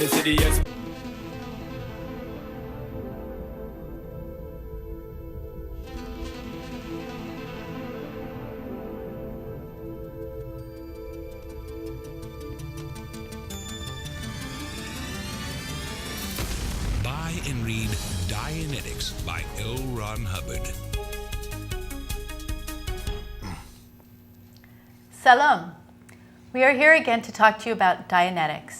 insidious. Buy and read Dianetics by L. Ron Hubbard. Salam. We are here again to talk to you about Dianetics.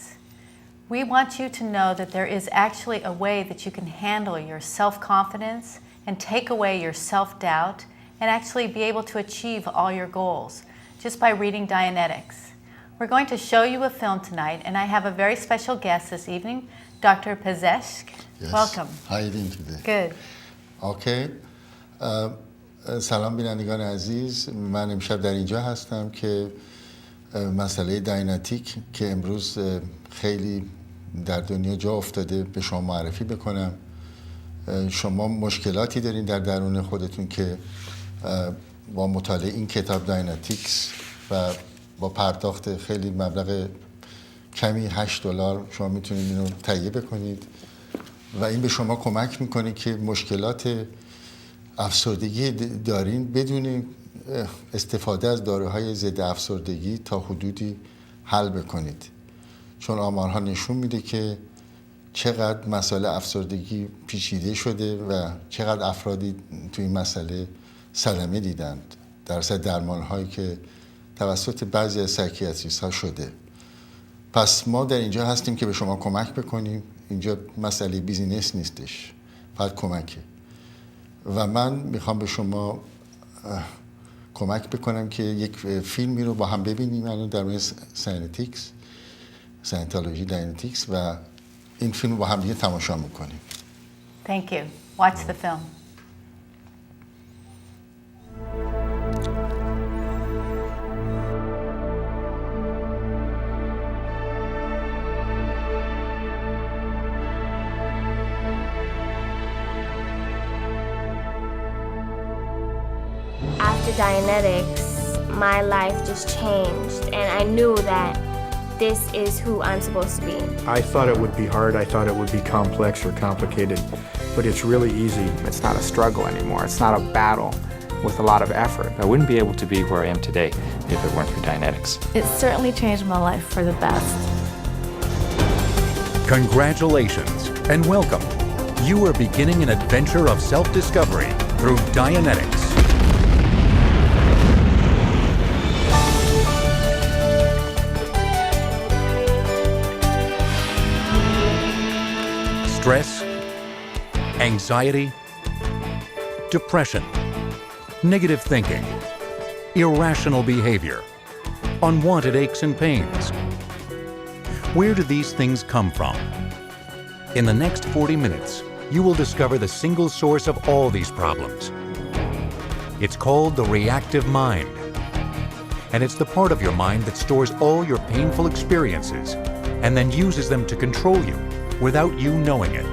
We want you to know that there is actually a way that you can handle your self-confidence and take away your self-doubt and actually be able to achieve all your goals just by reading Dianetics. We're going to show you a film tonight, and I have a very special guest this evening, Dr. Pezeshk. Yes. Welcome. How are you doing today? Good. Okay. سلام بینندگان عزیز، من امشب در اینجا هستم که مسئله داینتیک که امروز خیلی در دنیا جا افتاده به شما معرفی بکنم. شما مشکلاتی دارین در درون خودتون که با مطالعه این کتاب داینتیکس و با پرداخت خیلی مبلغ کمی $8 شما میتونید اینو تهیه بکنید و این به شما کمک میکنه که مشکلات افسردگی دارین بدون استفاده از داروهای ضد افسردگی تا حدودی حل بکنید، چون آمارها نشون میده که چقدر مسائل افسردگی پیچیده شده و چقدر افرادی توی این مسئله صدمه دیدند درصد درمانهایی که توسط بعضی از سایکیاتریست ها شده. پس ما در اینجا هستیم که به شما کمک بکنیم. اینجا مسئله بیزینس نیستش، فقط کمکه و من میخوام به شما کمک بکنم که یک فیلمی رو با هم ببینیم الان در مورد ساینتولوژی داینتیکس و این فیلم رو با هم دیگه تماشا میکنیم. Thank you. Watch the film. After Dianetics, my life just changed, and I knew that this is who I'm supposed to be. I thought it would be hard, I thought it would be complex or complicated, but it's really easy. It's not a struggle anymore, it's not a battle with a lot of effort. I wouldn't be able to be where I am today if it weren't for Dianetics. It certainly changed my life for the best. Congratulations and welcome. You are beginning an adventure of self-discovery through Dianetics. Stress, anxiety, depression, negative thinking, irrational behavior, unwanted aches and pains. Where do these things come from? In the next 40 minutes, you will discover the single source of all these problems. It's called the reactive mind, and it's the part of your mind that stores all your painful experiences and then uses them to control you without you knowing it.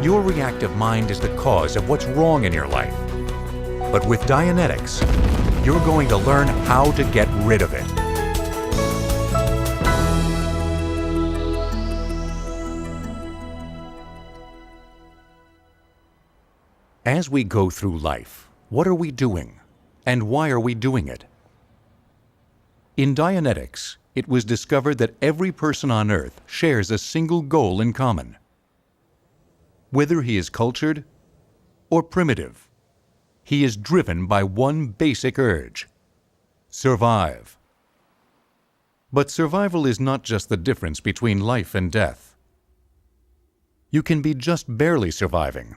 Your reactive mind is the cause of what's wrong in your life. But with Dianetics, you're going to learn how to get rid of it. As we go through life, what are we doing? And why are we doing it? In Dianetics, it was discovered that every person on Earth shares a single goal in common. Whether he is cultured or primitive, he is driven by one basic urge: survive. But survival is not just the difference between life and death. You can be just barely surviving,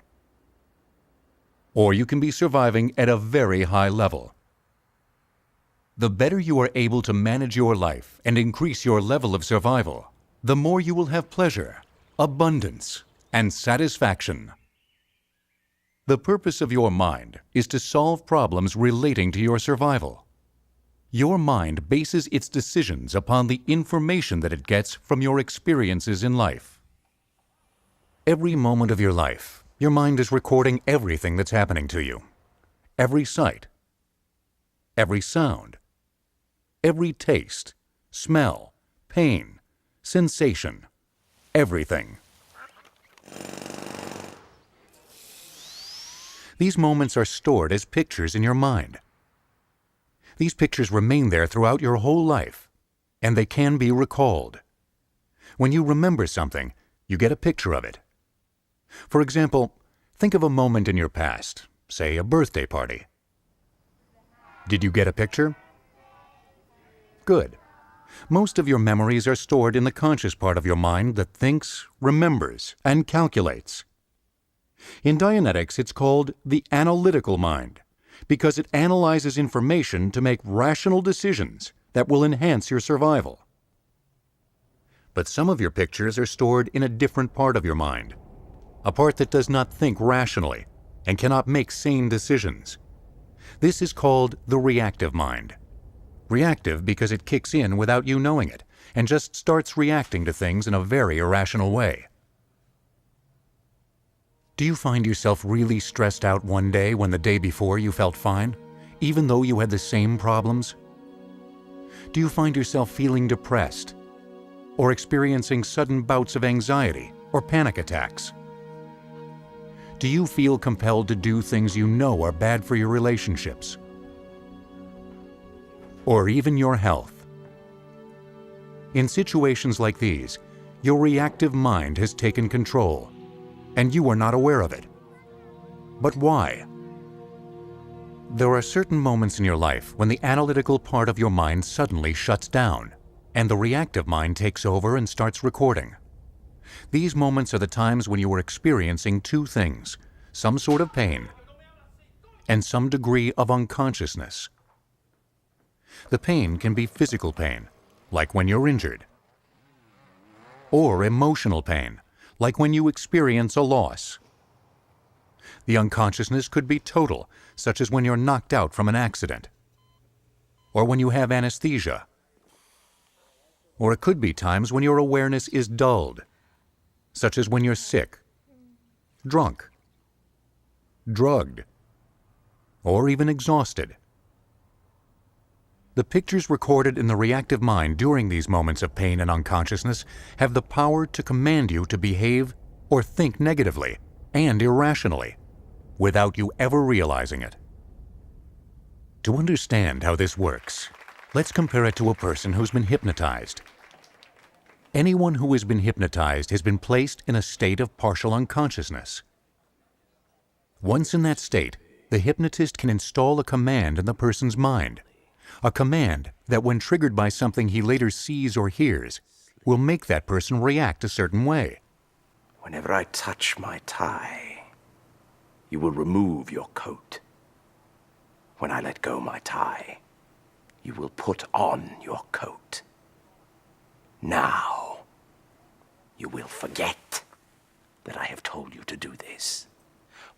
or you can be surviving at a very high level. The better you are able to manage your life and increase your level of survival, the more you will have pleasure, abundance, and satisfaction. The purpose of your mind is to solve problems relating to your survival. Your mind bases its decisions upon the information that it gets from your experiences in life. Every moment of your life, your mind is recording everything that's happening to you. Every sight, every sound, every taste, smell, pain, sensation, everything. These moments are stored as pictures in your mind. These pictures remain there throughout your whole life, and they can be recalled. When you remember something, you get a picture of it. For example, think of a moment in your past, say a birthday party. Did you get a picture? Good. Most of your memories are stored in the conscious part of your mind that thinks, remembers, and calculates. In Dianetics, it's called the analytical mind, because it analyzes information to make rational decisions that will enhance your survival. But some of your pictures are stored in a different part of your mind, a part that does not think rationally and cannot make sane decisions. This is called the reactive mind. Reactive because it kicks in without you knowing it and just starts reacting to things in a very irrational way. Do you find yourself really stressed out one day when the day before you felt fine, even though you had the same problems? Do you find yourself feeling depressed or experiencing sudden bouts of anxiety or panic attacks? Do you feel compelled to do things you know are bad for your relationships or even your health? In situations like these, your reactive mind has taken control, and you are not aware of it. But why? There are certain moments in your life when the analytical part of your mind suddenly shuts down, and the reactive mind takes over and starts recording. These moments are the times when you are experiencing two things, some sort of pain and some degree of unconsciousness. The pain can be physical pain, like when you're injured, or emotional pain, like when you experience a loss. The unconsciousness could be total, such as when you're knocked out from an accident, or when you have anesthesia. Or it could be times when your awareness is dulled, such as when you're sick, drunk, drugged, or even exhausted. The pictures recorded in the reactive mind during these moments of pain and unconsciousness have the power to command you to behave or think negatively and irrationally without you ever realizing it. To understand how this works, let's compare it to a person who's been hypnotized. Anyone who has been hypnotized has been placed in a state of partial unconsciousness. Once in that state, the hypnotist can install a command in the person's mind, a command that, when triggered by something he later sees or hears, will make that person react a certain way. Whenever I touch my tie, you will remove your coat. When I let go my tie, you will put on your coat. Now, you will forget that I have told you to do this.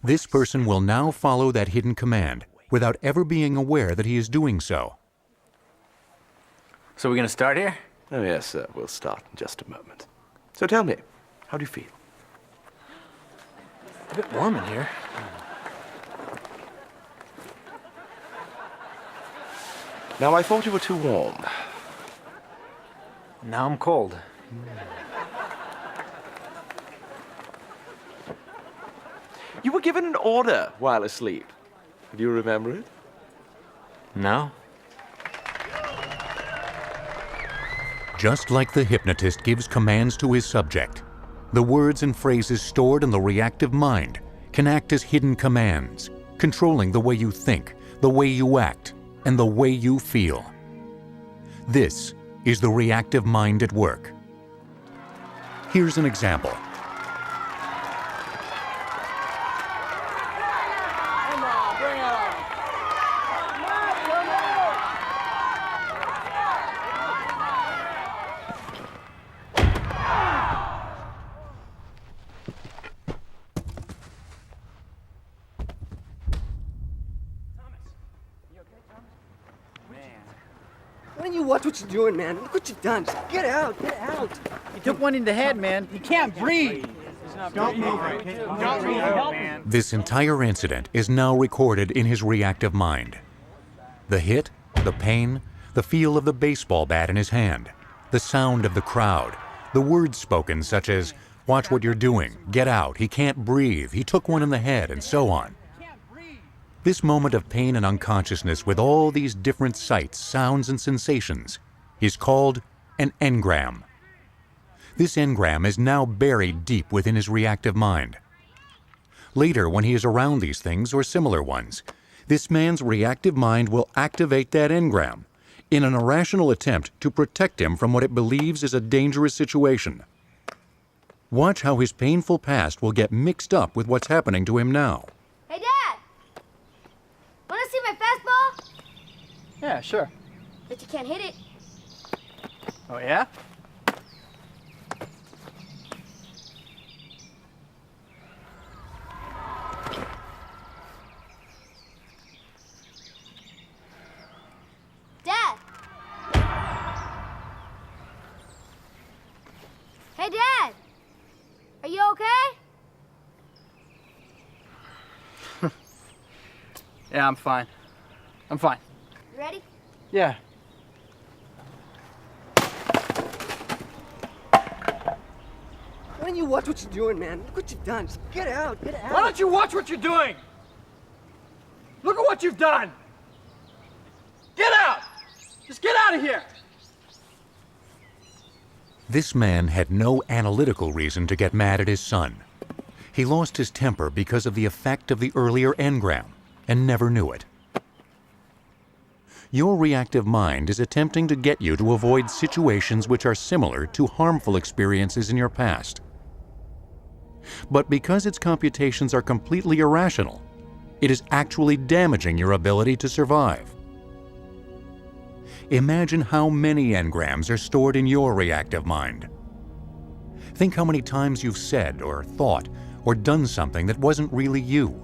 This person will now follow that hidden command without ever being aware that he is doing so. So we're going to start here? Oh, yes, sir. We'll start in just a moment. So tell me, how do you feel? A bit warm in here. Now, I thought you were too warm. Now I'm cold. You were given an order while asleep. Do you remember it? No. Just like the hypnotist gives commands to his subject, the words and phrases stored in the reactive mind can act as hidden commands, controlling the way you think, the way you act, and the way you feel. This is the reactive mind at work. Here's an example. Why don't you watch what you're doing, man? Look what you've done. Just get out, get out. You took one in the head, man. You can't breathe. Don't move, okay? Don't move, man. This entire incident is now recorded in his reactive mind. The hit, the pain, the feel of the baseball bat in his hand, the sound of the crowd, The words spoken such as, "Watch what you're doing," "Get out," "He can't breathe," "He took one in the head," and so on. This moment of pain and unconsciousness with all these different sights, sounds, and sensations is called an engram. This engram is now buried deep within his reactive mind. Later, when he is around these things or similar ones, this man's reactive mind will activate that engram in an irrational attempt to protect him from what it believes is a dangerous situation. Watch how his painful past will get mixed up with what's happening to him now. Hey, Dad! Wanna see my fastball? Yeah, sure. But you can't hit it. Oh, yeah? Dad! Hey, Dad! Are you okay? Yeah, I'm fine. I'm fine. You ready? Yeah. Why don't you watch what you're doing, man? Look what you've done. Just get out, get out. Why don't you watch what you're doing? Look at what you've done. Get out! Just get out of here! This man had no analytical reason to get mad at his son. He lost his temper because of the effect of the earlier engram and never knew it. Your reactive mind is attempting to get you to avoid situations which are similar to harmful experiences in your past. But because its computations are completely irrational, it is actually damaging your ability to survive. Imagine how many engrams are stored in your reactive mind. Think how many times you've said or thought or done something that wasn't really you.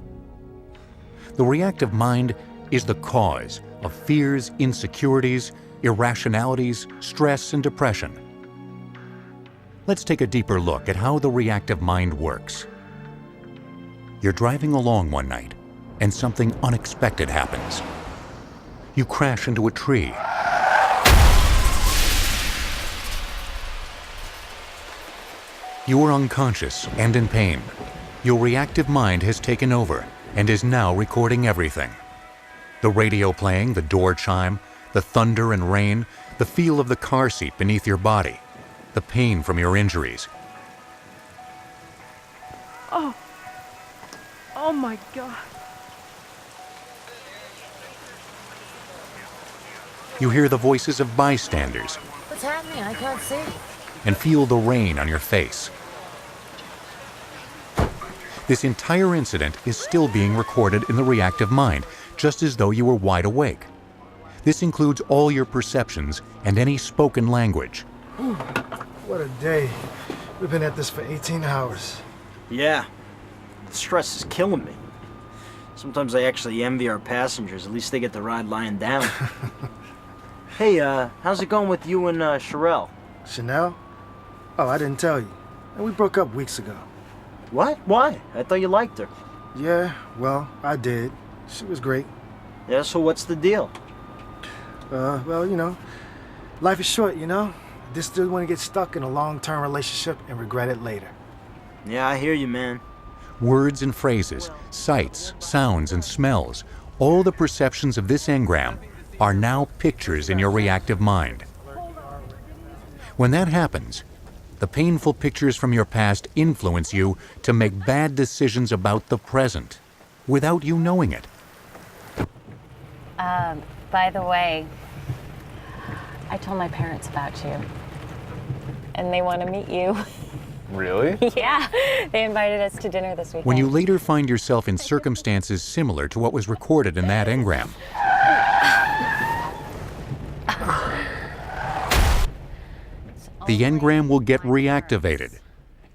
The reactive mind is the cause of fears, insecurities, irrationalities, stress, and depression. Let's take a deeper look at how the reactive mind works. You're driving along one night, and something unexpected happens. You crash into a tree. You are unconscious and in pain. Your reactive mind has taken over and is now recording everything. The radio playing, the door chime, the thunder and rain, the feel of the car seat beneath your body, the pain from your injuries. Oh my God. You hear the voices of bystanders What's happening? I can't see. and feel the rain on your face. This entire incident is still being recorded in the reactive mind, just as though you were wide awake. This includes all your perceptions and any spoken language. What a day. We've been at this for 18 hours. Yeah. The stress is killing me. Sometimes I actually envy our passengers. At least they get to ride lying down. Hey, how's it going with you and Sherelle? Chanel? Oh, I didn't tell you. We broke up weeks ago. What? Why? I thought you liked her. Yeah, well, I did. She was great. Yeah, so what's the deal? Well, you know, life is short, you know? Just still want to get stuck in a long-term relationship and regret it later. Yeah, I hear you, man. Words and phrases, sights, sounds, and smells, all the perceptions of this engram are now pictures in your reactive mind. When that happens, the painful pictures from your past influence you to make bad decisions about the present, without you knowing it. By the way, I told my parents about you, and they want to meet you. Really? Yeah, they invited us to dinner this weekend. When you later find yourself in circumstances similar to what was recorded in that engram, the engram will get reactivated,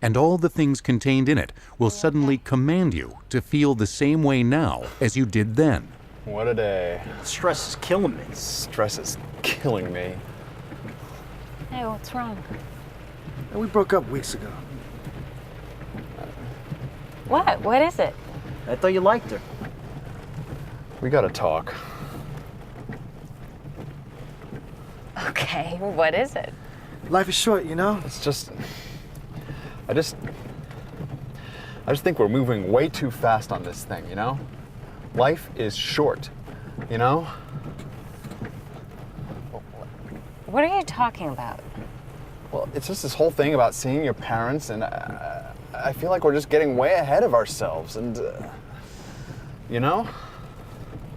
and all the things contained in it will suddenly command you to feel the same way now as you did then. What a day. Stress is killing me. Stress is killing me. Hey, what's wrong? We broke up weeks ago. What? What is it? I thought you liked her. We gotta talk. Okay, what is it? Life is short, you know? It's just... I just think we're moving way too fast on this thing, you know? Life is short, you know? What are you talking about? Well, it's just this whole thing about seeing your parents, and I feel like we're just getting way ahead of ourselves, and, you know?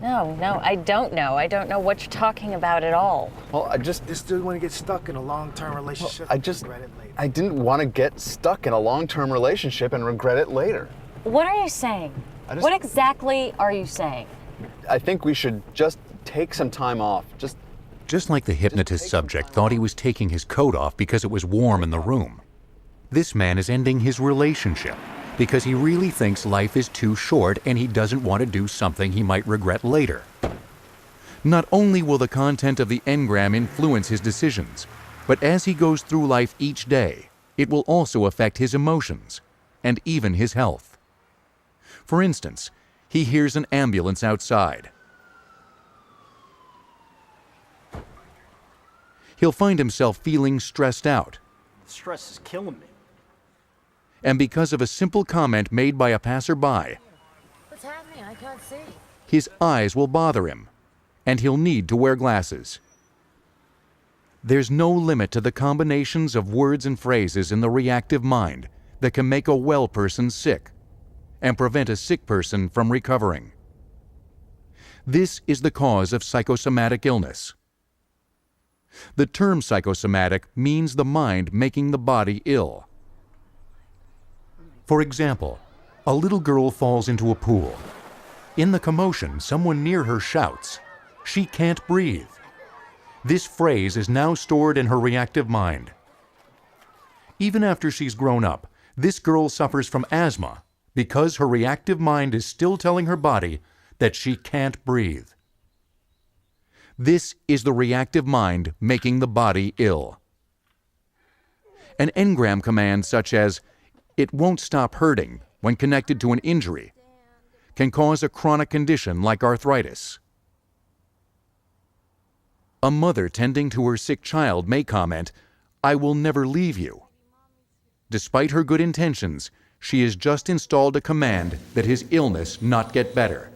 No, I don't know. I don't know what you're talking about at all. Well, I just... This dude want to get stuck in a long-term relationship and regret it later. I didn't want to get stuck in a long-term relationship and regret it later. What are you saying? What exactly are you saying? I think we should just take some time off. Just like the hypnotist subject thought he was taking his coat off because it was warm in the room, this man is ending his relationship because he really thinks life is too short and he doesn't want to do something he might regret later. Not only will the content of the engram influence his decisions, but as he goes through life each day, it will also affect his emotions and even his health. For instance, he hears an ambulance outside. He'll find himself feeling stressed out. Stress is killing me. And because of a simple comment made by a passerby, What's happening? I can't see. his eyes will bother him, and he'll need to wear glasses. There's no limit to the combinations of words and phrases in the reactive mind that can make a well person sick and prevent a sick person from recovering. This is the cause of psychosomatic illness. The term psychosomatic means the mind making the body ill. For example, a little girl falls into a pool. In the commotion, someone near her shouts, "She can't breathe." This phrase is now stored in her reactive mind. Even after she's grown up, this girl suffers from asthma because her reactive mind is still telling her body that she can't breathe. This is the reactive mind making the body ill. An engram command such as, "It won't stop hurting," when connected to an injury, can cause a chronic condition like arthritis. A mother tending to her sick child may comment, "I will never leave you." Despite her good intentions, she has just installed a command that his illness not get better.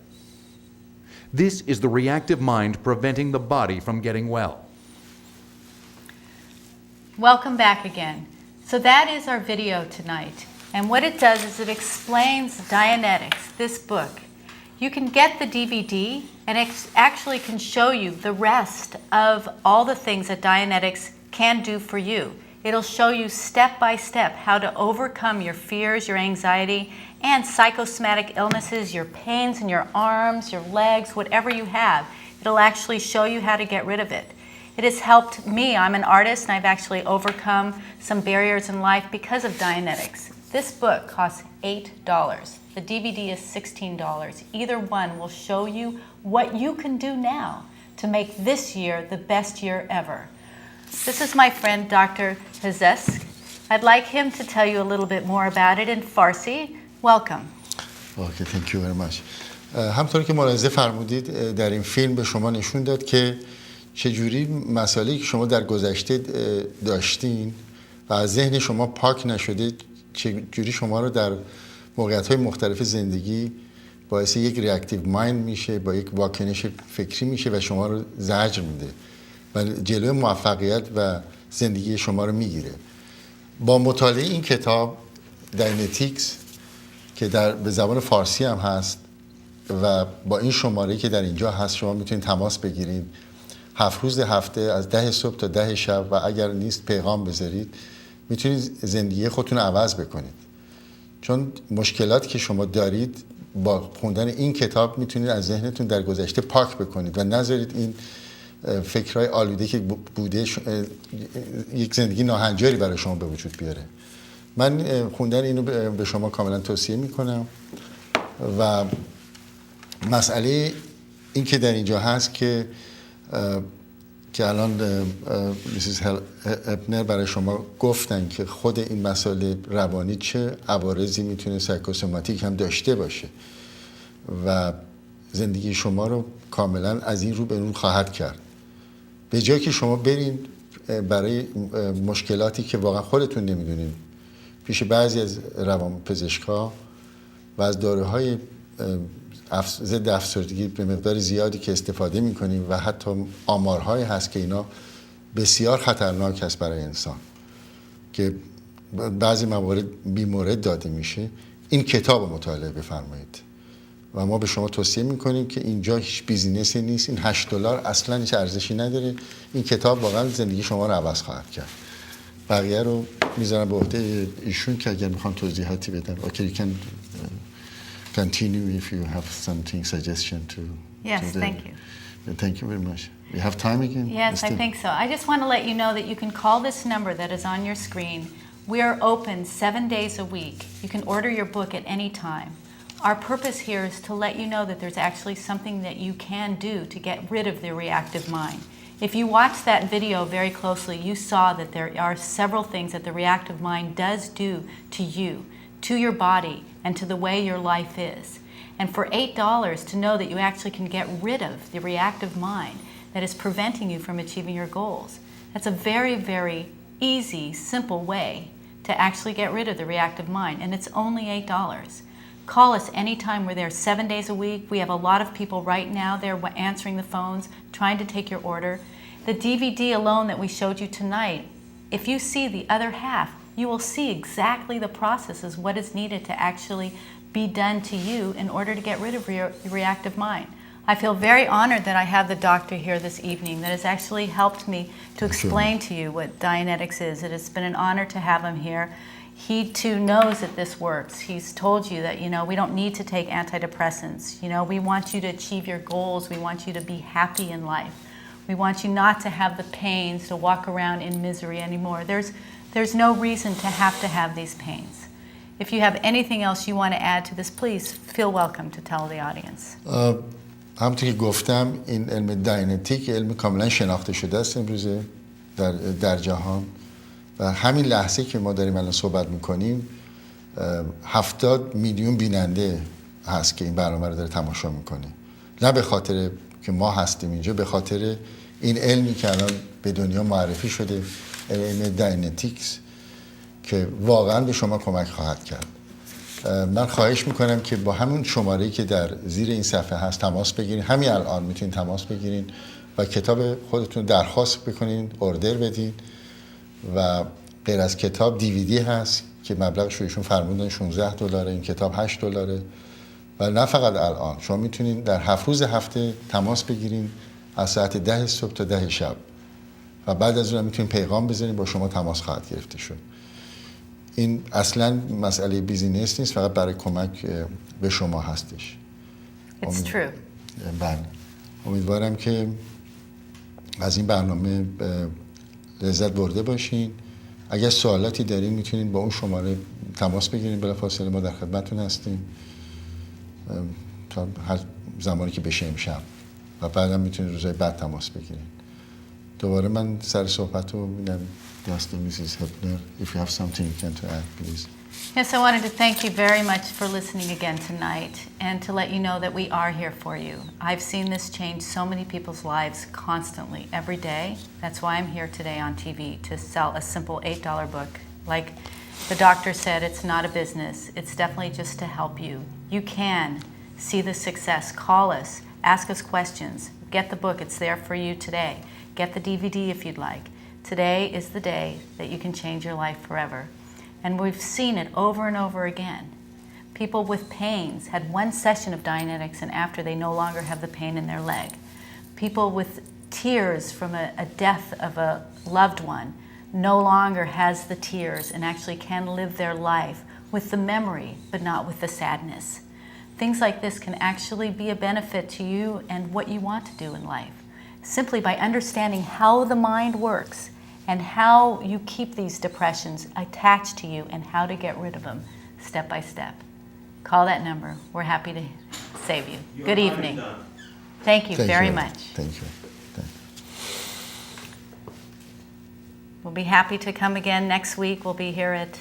This is the reactive mind preventing the body from getting well. Welcome back again. So that is our video tonight. And what it does is it explains Dianetics, this book. You can get the DVD and it actually can show you the rest of all the things that Dianetics can do for you. It'll show you step by step how to overcome your fears, your anxiety, and psychosomatic illnesses, your pains in your arms, your legs, whatever you have. It'll actually show you how to get rid of it. It has helped me. I'm an artist and I've actually overcome some barriers in life because of Dianetics. This book costs $8. The DVD is $16. Either one will show you what you can do now to make this year the best year ever. This is my friend Dr. Pezeshk. I'd like him to tell you a little bit more about it in Farsi. Welcome. Okay, thank you very much. همطور که ملاحظه فرمودید در این فیلم به شما نشون داد که چجوری مسائلی که شما در گذشته داشتین و از ذهن شما پاک نشده چجوری شما رو در موقعیت‌های مختلف زندگی باعث یک ریاکتیو مایند میشه، با یک واکنش فکری میشه و شما رو زجر میده و جلوی موفقیت و زندگی شما رو میگیره. با مطالعه این کتاب داینتیکس که به زبان فارسی هم هست و با این شماره که در اینجا هست شما میتونید تماس بگیرید 7 روز هفته از 10 صبح تا 10 شب و اگر نیست پیغام بذارید میتونید زندگی خودتون رو عوض بکنید. چون مشکلاتی که شما دارید با خوندن این کتاب میتونید از ذهنتون در گذشته پاک بکنید و نذارید این فکرهای آلوده که بوده یک زندگی ناهنجاری برای شما به وجود بیاره. من خوندن اینو به شما کاملا توصیه میکنم و مسئله این که در اینجا هست که الان میسیز هپنر برای شما گفتن که خود این مسائل روانی چه عوارضی میتونه سایکوسوماتیک هم داشته باشه و زندگی شما رو کاملا از این رو به اون خواهد کرد. به جای که شما برین برای مشکلاتی که واقعا خودتون نمیدونید پیش بعضی از روانپزشک‌ها و از داروهای ضد افسردگی به مقدار زیادی که استفاده میکنیم و حتی آمارهایی هست که اینا بسیار خطرناک است برای انسان که بعضی موارد بیمورد داده میشه. این کتاب رو مطالعه بفرمایید و ما به شما توصیه میکنیم که اینجا هیچ بیزینسی نیست. این $8 اصلا هیچ ارزشی نداره. این کتاب واقعا زندگی شما رو عوض خواهد کرد. بقیه رو میذارم به عهده ایشون که اگر میخوان توضیحاتی بدن. Okay, you can continue if you have something suggestion to. Yes, to thank you. Thank you very much. We have time again? Yes, I think so. I just want to let you know that you can call this number that is on your screen. We are open 7 days a week. You can order your book at any time. Our purpose here is to let you know that there's actually something that you can do to get rid of the reactive mind. If you watched that video very closely, you saw that there are several things that the reactive mind does do to you, to your body, and to the way your life is. And for $8 to know that you actually can get rid of the reactive mind that is preventing you from achieving your goals, that's a very, very easy, simple way to actually get rid of the reactive mind, and it's only $8. Call us anytime. We're there 7 days a week. We have a lot of people right now there answering the phones, trying to take your order. The DVD alone that we showed you tonight, if you see the other half, you will see exactly the processes, what is needed to actually be done to you in order to get rid of your reactive mind. I feel very honored that I have the doctor here this evening that has actually helped me to explain to you what Dianetics is. It has been an honor to have him here. He too knows that this works. He's told you that, we don't need to take antidepressants. We want you to achieve your goals. We want you to be happy in life. We want you not to have the pains, to walk around in misery anymore. There's no reason to have these pains. If you have anything else you want to add to this, please feel welcome to tell the audience. همونطور که گفتم این علم داینتیک علم کاملا شناخته شده است امروزه در جهان و همین لحظه که ما داریم الان صحبت میکنیم 70 میلیون بیننده هست که این برنامه رو داره تماشا میکنه. نه به خاطر که ما هستیم اینجا، به خاطر این علمی که الان به دنیا معرفی شده، علم داینتیکس که واقعا به شما کمک خواهد کرد. من خواهش میکنم که با همون شماره‌ای که در زیر این صفحه هست تماس بگیرین. همین الان میتونین تماس بگیرین و کتاب خودتون درخواست بکنین، اوردر بدین و غیر از کتاب DVD هست که مبلغش رو ایشون فرمودن $16. این کتاب $8 و نه فقط الان، شما میتونین در 7 روز هفته تماس بگیرین از ساعت 10 صبح تا 10 شب و بعد از اون میتونین پیغام بزنین، با شما تماس خواهد گرفته شد. این اصلا مسئله بیزینس نیست، فقط برای کمک به شما هستش. It's true. بله. امیدوارم که از این برنامه لذت برده باشین. اگر سوالاتی دارین میتونین با اون شماره تماس بگیرین، بلافاصله ما در خدمتتون هستیم تا هر زمانی که بشه امشب و بعدم میتونین روزهای بعد تماس بگیرین. دوباره من سر صحبت رو میدم دست Mrs. Hepner. If you have something you can to add, please. Yes, I wanted to thank you very much for listening again tonight and to let you know that we are here for you. I've seen this change so many people's lives constantly, every day. That's why I'm here today on TV to sell a simple $8 book. Like the doctor said, it's not a business. It's definitely just to help you. You can see the success. Call us. Ask us questions. Get the book. It's there for you today. Get the DVD if you'd like. Today is the day that you can change your life forever. And we've seen it over and over again. People with pains had one session of Dianetics and after they no longer have the pain in their leg. People with tears from a death of a loved one no longer has the tears and actually can live their life with the memory but not with the sadness. Things like this can actually be a benefit to you and what you want to do in life. Simply by understanding how the mind works and how you keep these depressions attached to you and how to get rid of them step by step. Call that number. We're happy to save you. Good evening. Thank you very much. Thank you. We'll be happy to come again next week. We'll be here at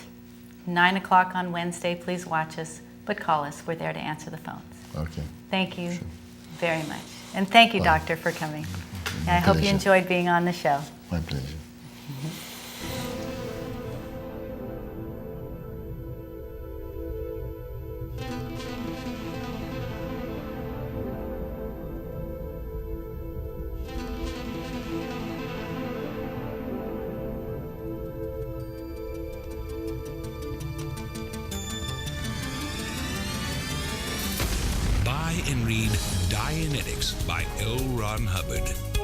9 o'clock on Wednesday. Please watch us, but call us. We're there to answer the phones. Okay. Thank you very much. And thank you, Doctor, for coming. I hope you enjoyed being on the show. My pleasure. and read Dianetics by L. Ron Hubbard.